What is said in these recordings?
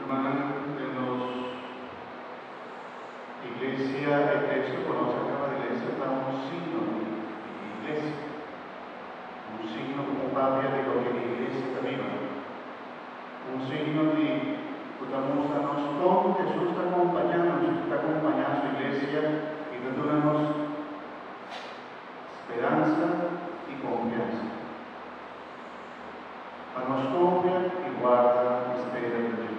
Hermanos de los iglesia, el texto conoce acá de iglesia está un signo de iglesia, un signo como papia de lo que la iglesia está viva, un signo de mostrarnos cómo Jesús está acompañando a su iglesia y dándonos esperanza y confianza. A nos confía y guarda y espera en Dios.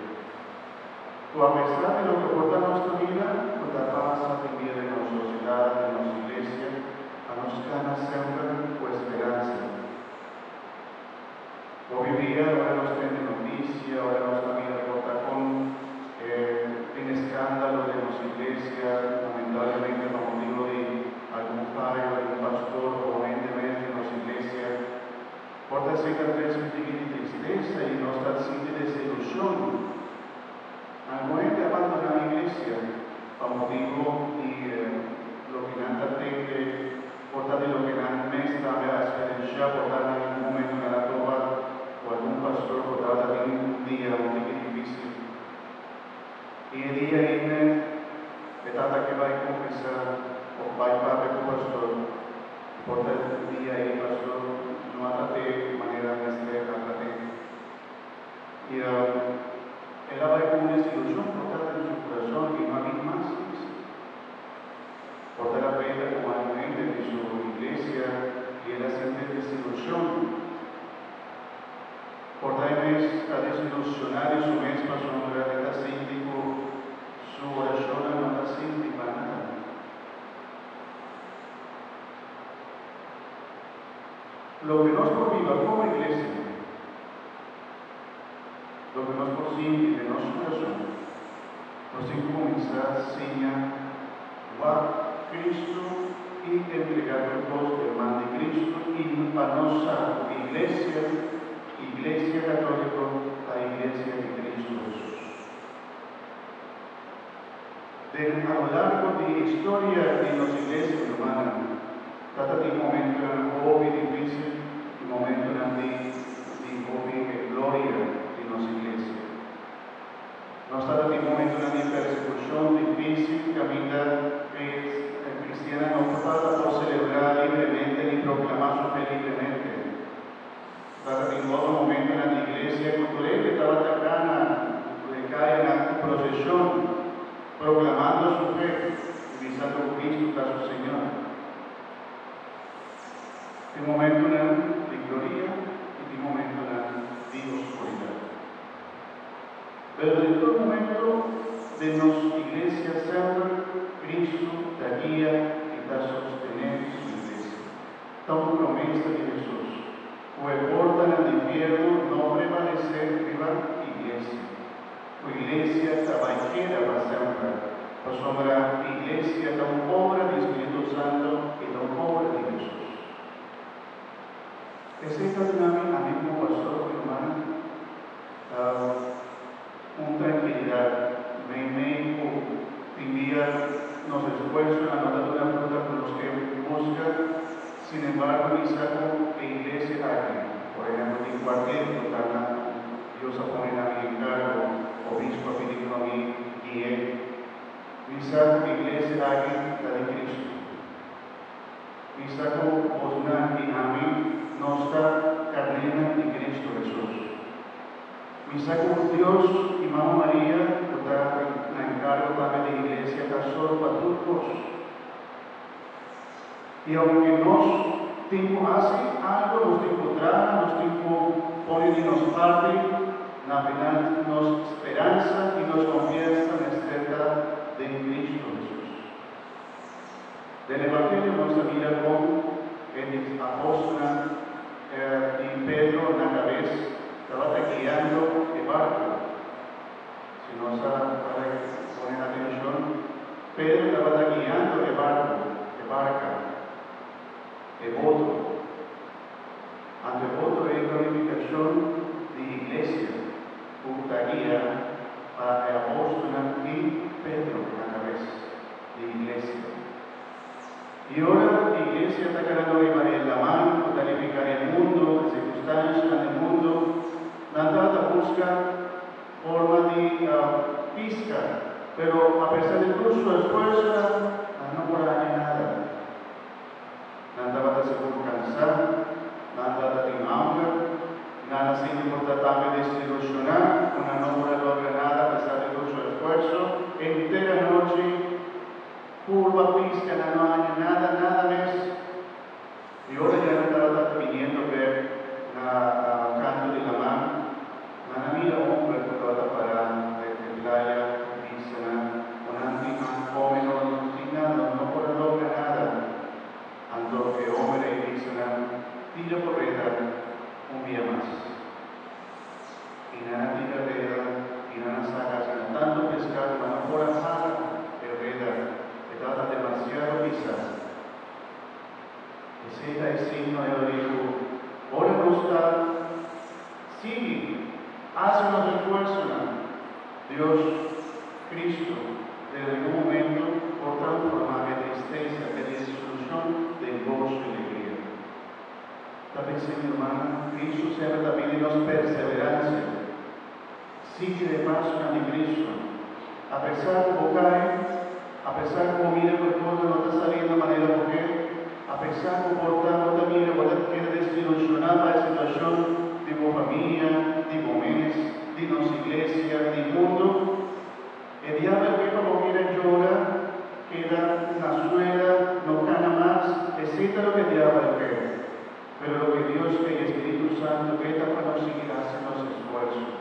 A pesar de lo que aporta nuestra vida, la paz que viene en nuestra sociedad, en nuestra iglesia, a nos gana siempre con esperanza. Hoy día, ahora nos tiene noticia, ahora nos también reporta con un escándalo de nuestra iglesia, lamentablemente por motivo de algún fallo, algún pastor, probablemente de nuestra iglesia. Porta cerca de tristeza y nos da desilusión. Algunos que abandonan la iglesia por motivo de lo que no entiende, por de lo que no está a experiencia, por en algún momento en la toma, o algún pastor, por también un día muy difícil. Y el día viene, etapa que va a confesar, o va a ir con pastor, por el día ahí, pastor, no atrate de manera externa, atrate. Y era con una desilusión por en su corazón y no había más. Por la pena como argumento de su iglesia y él siente desilusión. Por tal vez a desilusionar y su mes pasó a era síndico, su oración no está síndica nada. Lo que nos prohíba como iglesia, lo que nos posible de nuestro corazón, nos tiene que comenzar a enseñar a Cristo y entregar a todos hermanos de Cristo y para nuestra iglesia católica, la iglesia de Cristo Jesús. A lo largo de la historia de nuestra iglesia romana, trata de un momento muy difícil, un momento de gloria de nuestra iglesia. Nos trata de un momento de persecución difícil, camina cristiana no trata por celebrar libremente ni proclamar su fe libremente. Trata de un momento en la iglesia cultural que estaba atacando, que cae en la procesión, proclamando su fe, visando a Cristo a su Señor. Un momento de gloria y un momento de oscuridad. Pero en todo momento de nuestra iglesia siempre Cristo da guía y da sostener su iglesia. Toma promesa de Jesús. O porta en el infierno no prevalecer viva iglesia. O iglesia trabajera para siempre. O sobre iglesia da obra del Espíritu Santo y da obra de Jesús. Ese es el amigo pastor, hermano. Con tranquilidad, me envía nos esfuerzos en la nota de una fruta por los que buscan, sin embargo, ni saco de iglesia aquí. Por ejemplo, en cualquier lugar, Dios se pone a mi encargo, obispo pidiendo a mí, guíe. Ni saco de iglesia aquí, la de Cristo. Ni saco Bosna y a mí, no está carnera de Cristo Jesús. Mi saco Dios y Mamá María, la encargo también de la iglesia, pastor para todos. Y aunque nos tiempo hace algo, nos tiempo trata, nos tiempo pone de nos parte, la final nos esperanza y nos confianza en la estrella de Cristo Jesús. Del Evangelio nos mira con el apóstol y Pedro en la cabeza. Estaba guiando el barco. Si no se ponen atención, Pedro estaba guiando el barca, el bote. Ante el bote hay glorificación de iglesia, una guía para el apóstol y Pedro en la cabeza de iglesia. Y ahora la iglesia está ganando en la mano para calificar el mundo, las circunstancias del mundo. La trata busca forma de Pero a pesar del curso de esfuerzo, no por nada. Nada va a ser cansado, nada de hambre, nada sin importar de desilusionar, una no logra nada a pesar del curso de esfuerzo. Entera noche, curva, pizca, no hay nada más. Y ahora ya no estaba viniendo a ver el canto de la mano. Nada mira hombre que estaba parando de playa. No por lograr nada, ando que hombre y dice tira por un día más. Y nada tira y nada saca, sino tanto pescado, no por ajá, que trata demasiado quizás. Ese es el signo de digo, ahora no está, sigue, hace unos esfuerzos, Dios, Cristo, desde algún momento, por transformar de tristeza, de desilusión, de gozo y alegría. También, mi hermano, Cristo será también en nos perseverancia. Sigue de paso en Cristo. A pesar de como cae, a pesar de como mira por cosas no está saliendo de manera mujer, a pesar de comportarlo también, igual quiere desilusionar la situación de tu familia, de tu mes, de nuestra iglesia, del mundo. El diablo que como quiera llora, queda en la suela, no gana más, excepto lo que el diablo quiere. Pero lo que Dios y el Espíritu Santo queda para nos seguir haciendo los esfuerzos,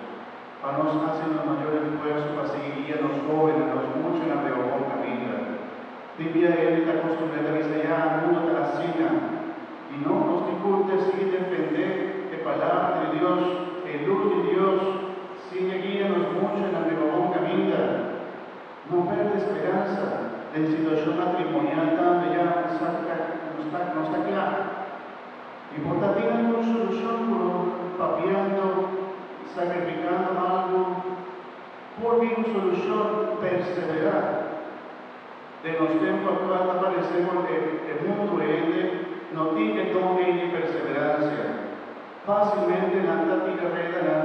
para nos hacer los mayores esfuerzos, para seguir a los jóvenes, a los muchos en la mejor camino. Tibia él está acostumbrado a decir, ya, el mundo está la cena, y no nos dificulta seguir defender la palabra de Dios, el luz de Dios, sigue guiándonos mucho en la mejor camino. No perde esperanza. La situación matrimonial también ya no está clara. Y por tanto tiene una solución, papiando, sacrificando algo, por mi solución perseverar. De los tiempos actuales aparecemos el mundo no tiene don ni perseverancia. Fácilmente nada tira reda,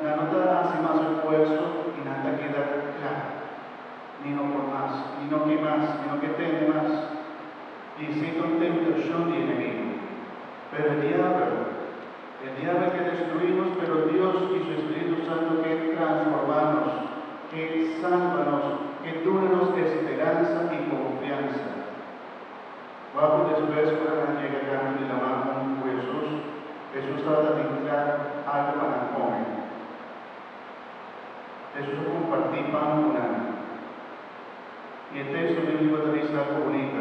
nada hace más esfuerzo y nada queda claro. Ni no por más, ni no que más, ni no que tenga más. Y siento tentación de enemigo. Pero el diablo que destruimos, pero Dios y su Espíritu Santo que transformamos, que sálvanos, que dúrenos esperanza y confianza. Cuando después cuando llega el cambio de la mano con Jesús trata de entrar algo para comer. Jesús compartir pan con alguien. Y el texto bíblico te dice algo bonito.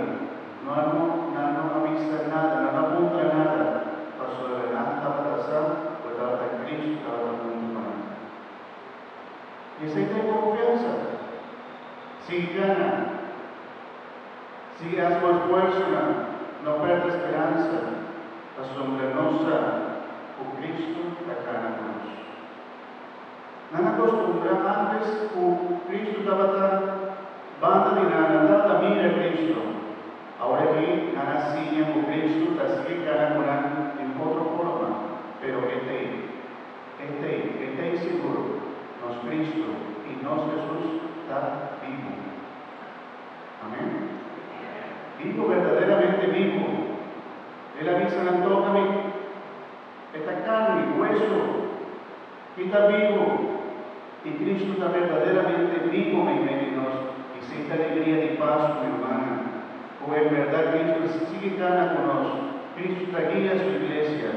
No avisa nada, no apunta nada. Pasó de adelante para atrás, pues estaba Cristo, estaba junto con él. Y ese tiene confianza. Si gana, si hace un esfuerzo, no pierde esperanza. Asombrosa con Cristo la cara con nosotros. No acostumbra antes con Cristo estaba tan banda de nada también a Cristo. Ahora aquí, nada sigue con Cristo, así que gana con él en otra forma. Pero este seguro, nos Cristo y nos Jesús está vivo. Amén. Vivo, verdaderamente vivo. Él avisa en la toca esta carne, hueso, que está vivo. Y Cristo está verdaderamente vivo en medio de nosotros. Y sienta alegría de paz, mi hermana. O en verdad Cristo sigue gana con nosotros. Cristo está guía a su iglesia.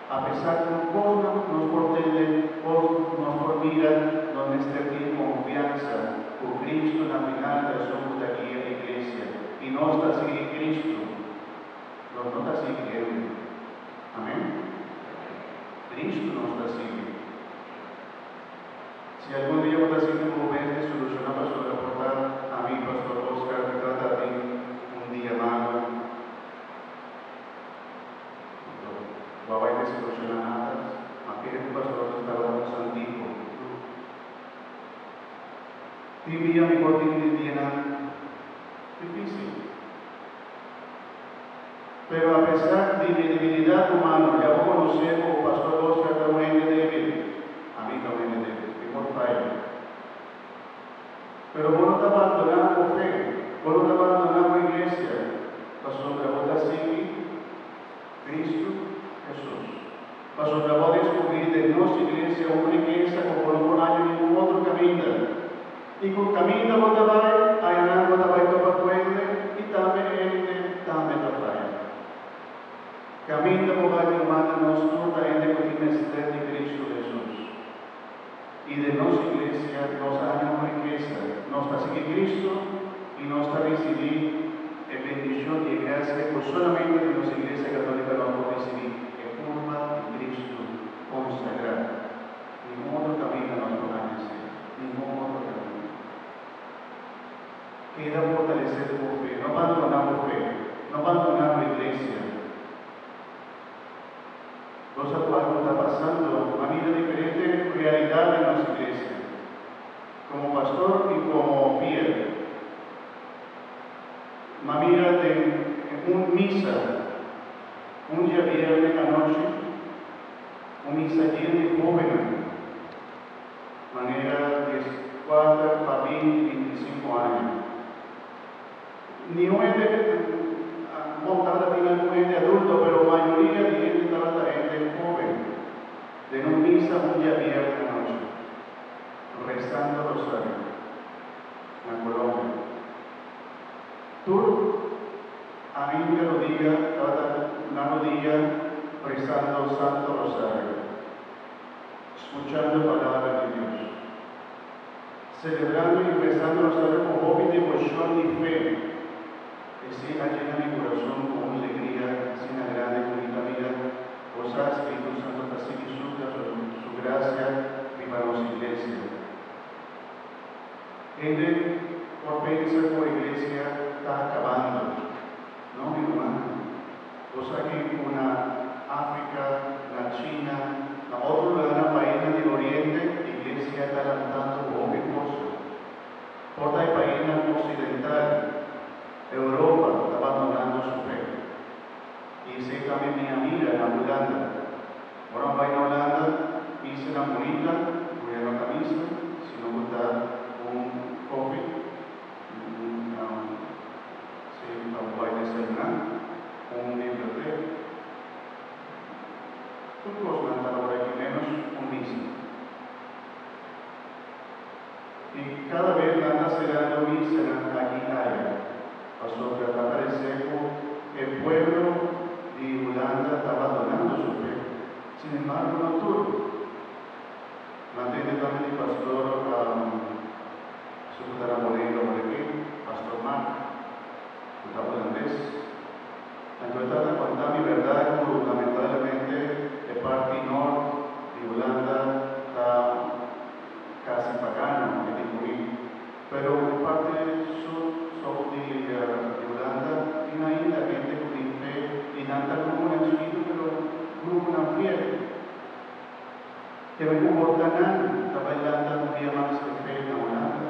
A pesar de cómo nos protege, nos mira, nos tiene confianza. Con Cristo en la final de somos de aquí a la iglesia. Y no está siguiendo Cristo. No está siguiendo. Amén. Cristo no está siguiendo. Si algún día vos estás haciendo un momento de solución a pastor, reportar a mí, pastor Oscar, que trata a ti un día malo. No va a solucionar nada. Aquí el pastor estaba dando santico. Tibia mi cotidiana difícil. Pero a pesar de mi debilidad humana, ya vos conocemos, pastor Oscar, también es débil. A mí también es débil. Pero bueno, Mas acabó de descubrir de nuestra iglesia una iglesia como no por año ningún otro camino. Y con camino por trabajo, hay nada por trabajo para pueblo y también trabajo. Camino por el humano nos toda gente con inmensitad de Cristo Jesús. Y de nuestra iglesia nos da una riqueza, nos está seguir Cristo y nos está recibir en bendición y gracia, pues solamente de nuestra iglesia católica nos puede recibir en forma de Cristo consagrada. Ningún otro camino nos podrá decir, ningún otro camino. Queda fortalecer tu fe, no abandonamos fe, no abandonamos la iglesia. Cosa por algo está pasando, a mí de diferente realidad en nuestra iglesia, como pastor y como fiel. Mira de un misa, un día viernes a la noche, un misa lleno de jóvenes, manera de 4 para 20, 25 años. Ni un de montada tiene un de adulto, pero la mayoría de gente estaba gente joven, de un misa un día viernes a la noche, rezando rosario en Colombia. Tú, a mí me lo diga, una rodilla rezando Santo Rosario, escuchando palabras de Dios, celebrando y rezando Rosario con hobby, devoción y fe. Que sea llena mi corazón con alegría, así una grande bonita vida, cosa Espíritu Santo así que su gracia y para nuestra iglesia. Gente, por pensar por iglesia, está acabando, no mi hermano. Cosa que una África, la China, la otro lugar, país del Oriente, la iglesia está levantando como cosa. Por el país occidental, Europa está abandonando su fe. Y sé también mi amiga en Holanda. Ahora va a Holanda, hice una bonita, voy a la camisa, si no gusta un coffee, un baile celular, un biblioteca. Tú cosas para por aquí menos un misa. Y cada vez anda cerrando misa aquí allá. Pasó que al parecer el pueblo de Holanda está abandonando su fe. Sin embargo, no todo. Mantiene también el pastor Sufrara Moreno Morequín, pastor Mark, que está holandés. La verdad de contar mi verdad, como lamentablemente el parte norte de Holanda está casi pagano, pero en parte sur de Holanda tiene ahí la gente con fe y nada como un chiquito, pero como una fiel. Que me comportan está bailando un día más de fe en Holanda.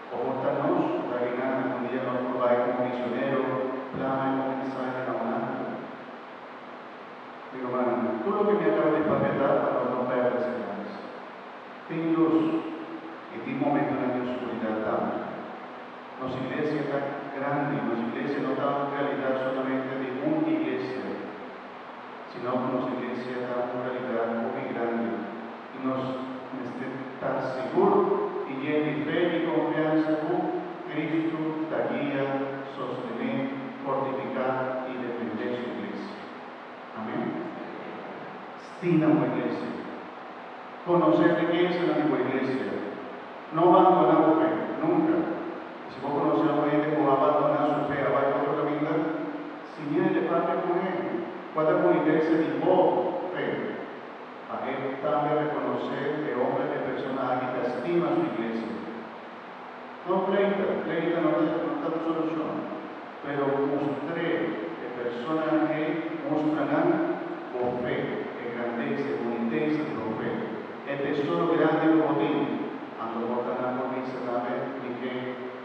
Comportanos, está ganando un día más por baile como misionero, plama y como mensaje en Holanda. Mi hermano, todo lo que me acaba de pagar para no perder señales. Ten luz y ten momento en la oscuridad también. Nuestra iglesia está grande, nuestra iglesia no está en realidad solamente de una iglesia, sino que nuestra iglesia está en realidad muy grande y nos está seguro y lleno de fe y confianza con Cristo, la guía, sostener, fortificar y defender su iglesia. Amén. Estima una iglesia. Conocer de qué es la iglesia. No abandonamos fe, nunca. Si vos conocés a gente que va a abandonar su fe, va a otra vida, si viene de parte con él, cuando una iglesia de vos fe, a él también reconocer que hombre de persona que estima su iglesia. No 30 no está solución, pero mostré que personas que mostrarán con fe, que grandeza, boniteza de fe, el tesoro grande como tiene, ando portan por mí se sabe ni que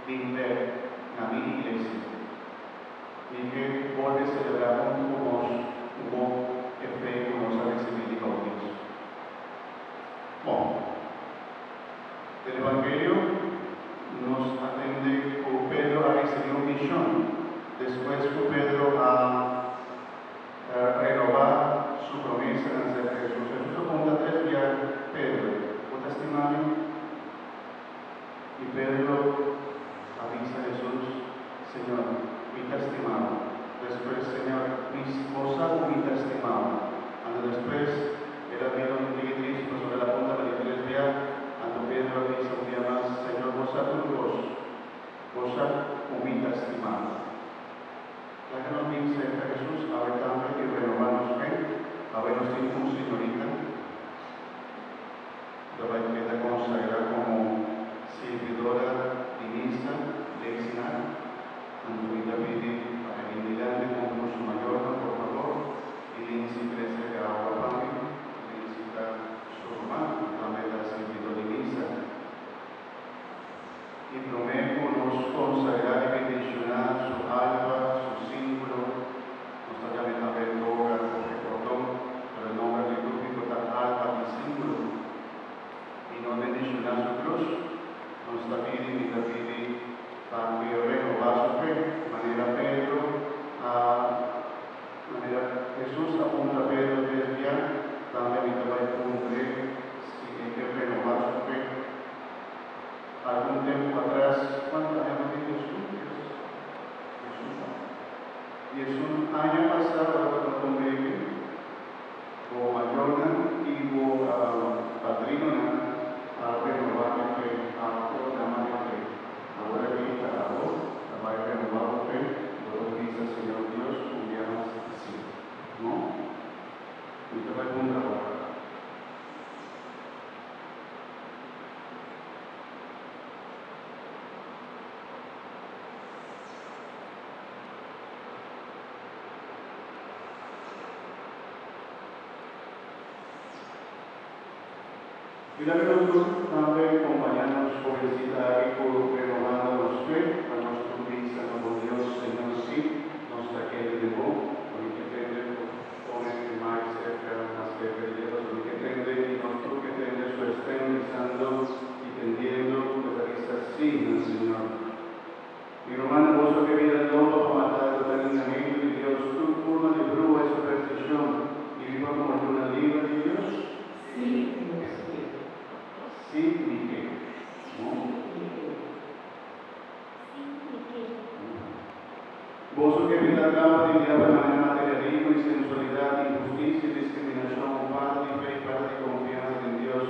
ver la mi iglesia y que vuelve a celebrar un como fe como nos ha recibido y bautismo. Bueno, el Evangelio nos atende con Pedro a recibir un misión, después con Pedro a renovar su promesa en la Baimeta consagra como servidora divisa, leccional, Antonita pide para el inmigrante con su mayor, por favor, y le insiste que ahora pague, le incita su hermano, la meta servidora divisa. Y prometo nos consagrar y bendicionar su alma, su símbolo, nuestra llamada verdoga, porque cordón, por el nombre litúrgico tal alma y símbolo, y nos bendicionar su cruz, nuestra vida y mi vida, para que renovar su fe, de manera Pedro, manera Jesús apunta a Pedro desde ya, también mi trabajo cumple, si hay que renovar su fe. Algún tiempo atrás, ¿cuántos años tiene Jesús? Jesús año pasado cuando convive o mayorna y o padrina a renovar la fe, a proclamar la fe. Ahora que está la voz, la va a renovar la fe, luego dice el Señor Dios, un día más así. ¿No? Y te va a encontrar. Y la nosotros también acompañamos jovencita y por renovando los fe, a nuestro Cristo, nuestro Dios, Señor, sí, nos traje de nuevo, lo que tende, pone más cerca, más cerca de Dios, lo que tende, y nuestro que tende, su estén pensando y tendiendo, pues aquí está así, el Señor. Mi hermano, vos que vida el lobo para matar el alineamiento de Dios, tu forma de bruja y superstición, y viva como una libre de Dios. Sí. Sí, ni qué. ¿No? Vos que vida la dignidad de manera materialismo y sensualidad, injusticia y discriminación, falta de fe y falta de confianza en Dios,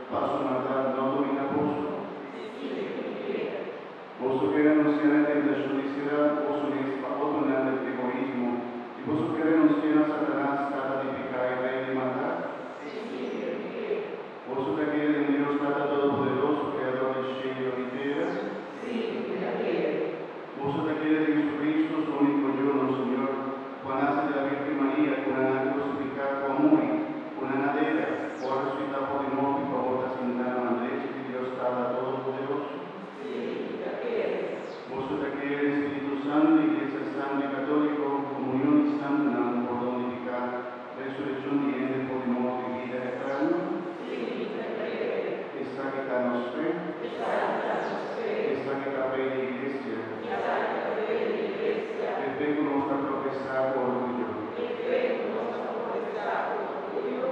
paso a matar, no domina vos. Vos que renunciar a tentación y ciudad, vos unís a abonar el egoísmo, y vos que renunciar a Satanás, trata de picar y rey de matar. Vos que quiere en Dios, trata todopoderoso, creador del cielo y tierra. Vos que quiere de Jesucristo, su único yo, Señor, Juan nace de la Virgen María, con una crucificada por amor, con una nadera, por resucitar por de muerte, por botas sin dar Andrés, y Dios trata todopoderoso. Vos que quiere el Espíritu Santo, Iglesia Santa y Católico, comunión y santa, por donde resurrección y en por de muerte y vida eterna. Esta que danos fe, esta que da fe de Iglesia, el fe con nuestra profesar orgullo,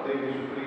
de Jesucristo.